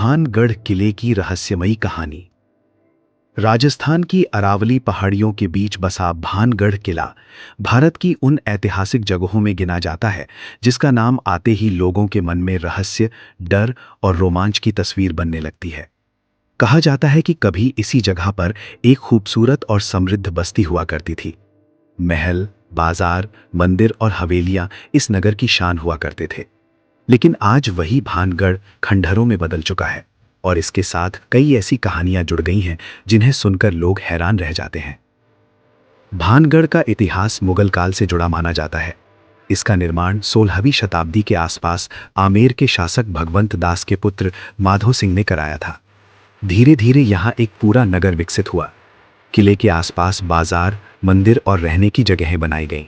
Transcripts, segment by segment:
भानगढ़ किले की रहस्यमयी कहानी। राजस्थान की अरावली पहाड़ियों के बीच बसा भानगढ़ किला भारत की उन ऐतिहासिक जगहों में गिना जाता है जिसका नाम आते ही लोगों के मन में रहस्य, डर और रोमांच की तस्वीर बनने लगती है। कहा जाता है कि कभी इसी जगह पर एक खूबसूरत और समृद्ध बस्ती हुआ करती थी। महल, बाजार, मंदिर और हवेलियां इस नगर की शान हुआ करते थे। लेकिन आज वही भानगढ़ खंडहरों में बदल चुका है और इसके साथ कई ऐसी कहानियां जुड़ गई हैं जिन्हें सुनकर लोग हैरान रह जाते हैं। भानगढ़ का इतिहास मुगल काल से जुड़ा माना जाता है। इसका निर्माण 16वीं शताब्दी के आसपास आमेर के शासक भगवंत दास के पुत्र माधो सिंह ने कराया था। धीरे धीरे यहाँ एक पूरा नगर विकसित हुआ। किले के आसपास बाजार, मंदिर और रहने की जगहें बनाई गईं।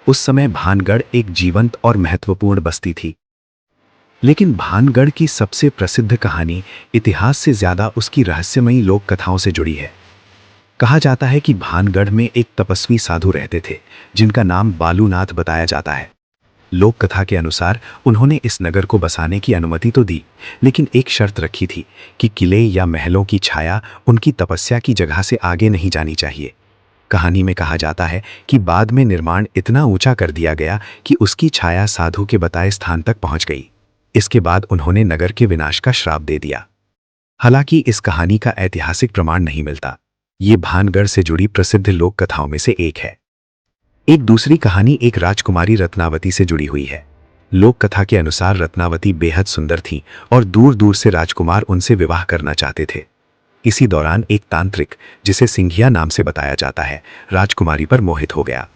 उस समय भानगढ़ एक जीवंत और महत्वपूर्ण बस्ती थी। लेकिन भानगढ़ की सबसे प्रसिद्ध कहानी इतिहास से ज्यादा उसकी रहस्यमयी लोक कथाओं से जुड़ी है। कहा जाता है कि भानगढ़ में एक तपस्वी साधु रहते थे जिनका नाम बालूनाथ बताया जाता है। लोक कथा के अनुसार उन्होंने इस नगर को बसाने की अनुमति तो दी, लेकिन एक शर्त रखी थी कि किले या महलों की छाया उनकी तपस्या की जगह से आगे नहीं जानी चाहिए। कहानी में कहा जाता है कि बाद में निर्माण इतना ऊंचा कर दिया गया कि उसकी छाया साधु के बताए स्थान तक पहुंच गई। इसके बाद उन्होंने नगर के विनाश का श्राप दे दिया। हालांकि इस कहानी का ऐतिहासिक प्रमाण नहीं मिलता। ये भानगढ़ से जुड़ी प्रसिद्ध लोक कथाओं में से एक है। एक दूसरी कहानी एक राजकुमारी रत्नावती से जुड़ी हुई है। लोक कथा के अनुसार रत्नावती बेहद सुंदर थी और दूर दूर से राजकुमार उनसे विवाह करना चाहते थे। इसी दौरान एक तांत्रिक, जिसे सिंघिया नाम से बताया जाता है, राजकुमारी पर मोहित हो गया।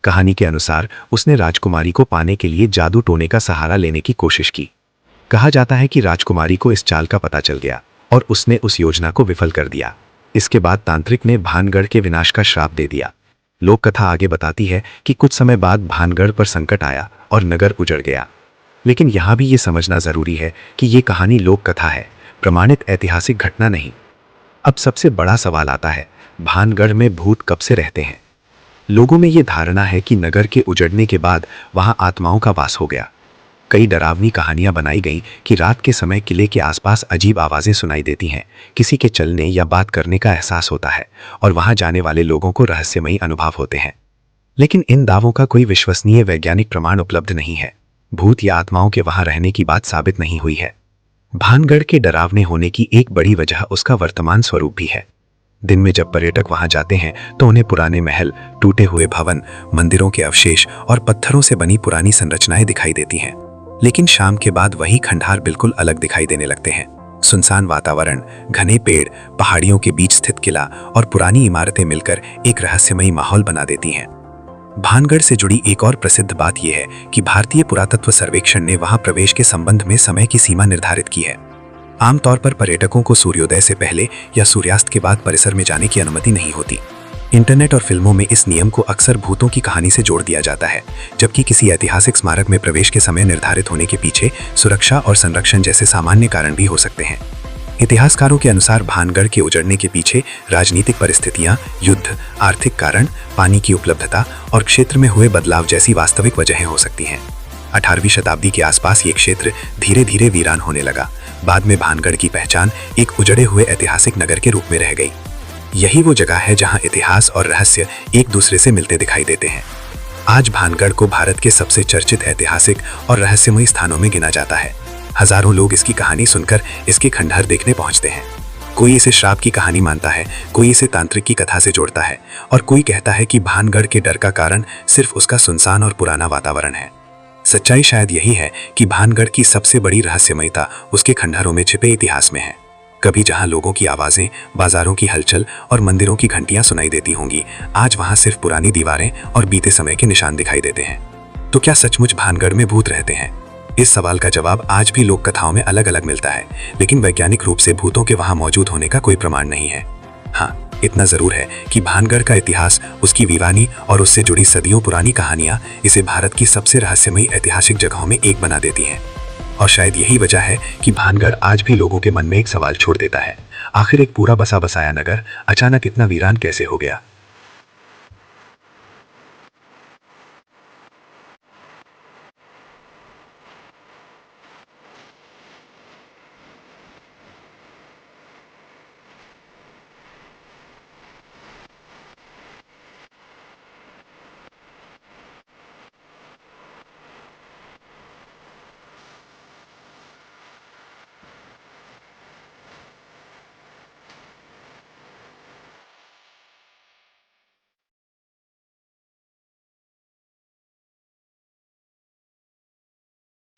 कहानी के अनुसार उसने राजकुमारी को पाने के लिए जादू टोने का सहारा लेने की कोशिश की। कहा जाता है कि राजकुमारी को इस चाल का पता चल गया और उसने उस योजना को विफल कर दिया। इसके बाद तांत्रिक ने भानगढ़ के विनाश का श्राप दे दिया। लोक कथा आगे बताती है कि कुछ समय बाद भानगढ़ पर संकट आया और नगर उजड़ गया। लेकिन यहाँ भी ये समझना जरूरी है कि ये कहानी लोक कथा है, प्रमाणित ऐतिहासिक घटना नहीं। अब सबसे बड़ा सवाल आता है, भानगढ़ में भूत कब से रहते हैं? लोगों में ये धारणा है कि नगर के उजड़ने के बाद वहां आत्माओं का वास हो गया। कई डरावनी कहानियां बनाई गईं कि रात के समय किले के आसपास अजीब आवाजें सुनाई देती हैं, किसी के चलने या बात करने का एहसास होता है और वहां जाने वाले लोगों को रहस्यमयी अनुभव होते हैं। लेकिन इन दावों का कोई विश्वसनीय वैज्ञानिक प्रमाण उपलब्ध नहीं है। भूत या आत्माओं के वहां रहने की बात साबित नहीं हुई है। भानगढ़ के डरावने होने की एक बड़ी वजह उसका वर्तमान स्वरूप भी है। दिन में जब पर्यटक वहां जाते हैं तो उन्हें पुराने महल, टूटे हुए भवन, मंदिरों के अवशेष और पत्थरों से बनी पुरानी संरचनाएं दिखाई देती हैं। लेकिन शाम के बाद वही खंडहर बिल्कुल अलग दिखाई देने लगते हैं। सुनसान वातावरण, घने पेड़, पहाड़ियों के बीच स्थित किला और पुरानी इमारतें मिलकर एक रहस्यमयी माहौल बना देती हैं। भानगढ़ से जुड़ी एक और प्रसिद्ध बात यह है कि भारतीय पुरातत्व सर्वेक्षण ने वहां प्रवेश के संबंध में समय की सीमा निर्धारित की है। आमतौर पर पर्यटकों को सूर्योदय से पहले या सूर्यास्त के बाद परिसर में जाने की अनुमति नहीं होती। इंटरनेट और फिल्मों में इस नियम को अक्सर भूतों की कहानी से जोड़ दिया जाता है, जबकि किसी ऐतिहासिक स्मारक में प्रवेश के समय निर्धारित होने के पीछे सुरक्षा और संरक्षण जैसे सामान्य कारण भी हो सकते हैं। इतिहासकारों के अनुसार भानगढ़ के उजड़ने के पीछे राजनीतिक परिस्थितियां, युद्ध, आर्थिक कारण, पानी की उपलब्धता और क्षेत्र में हुए बदलाव जैसी वास्तविक वजहें हो सकती हैं। 18वीं शताब्दी के आसपास ये क्षेत्र धीरे धीरे वीरान होने लगा। बाद में भानगढ़ की पहचान एक उजड़े हुए ऐतिहासिक नगर के रूप में रह गई। यही वो जगह है जहां इतिहास और रहस्य एक दूसरे से मिलते दिखाई देते हैं। आज भानगढ़ को भारत के सबसे चर्चित ऐतिहासिक और रहस्यमयी स्थानों में गिना जाता है। हजारों लोग इसकी कहानी सुनकर इसके खंडहर देखने पहुंचते हैं। कोई इसे श्राप की कहानी मानता है, कोई इसे तांत्रिक की कथा से जोड़ता है और कोई कहता है कि भानगढ़ के डर का कारण सिर्फ उसका सुनसान और पुराना वातावरण है। सच्चाई शायद यही है कि भानगढ़ की सबसे बड़ी रहस्यमयता उसके खंडहरों में छिपे इतिहास में है। कभी जहां लोगों की आवाजें, बाजारों की हलचल और मंदिरों की घंटियां सुनाई देती होंगी, आज वहां सिर्फ पुरानी दीवारें और बीते समय के निशान दिखाई देते हैं। तो क्या सचमुच भानगढ़ में भूत रहते हैं? इस सवाल का जवाब आज भी लोक कथाओं में अलग अलग मिलता है, लेकिन वैज्ञानिक रूप से भूतों के वहां मौजूद होने का कोई प्रमाण नहीं है। हाँ, इतना जरूर है कि भानगढ़ का इतिहास, उसकी वीरानी और उससे जुड़ी सदियों पुरानी कहानियां इसे भारत की सबसे रहस्यमयी ऐतिहासिक जगहों में एक बना देती हैं। और शायद यही वजह है कि भानगढ़ आज भी लोगों के मन में एक सवाल छोड़ देता है, आखिर एक पूरा बसा बसाया नगर अचानक इतना वीरान कैसे हो गया?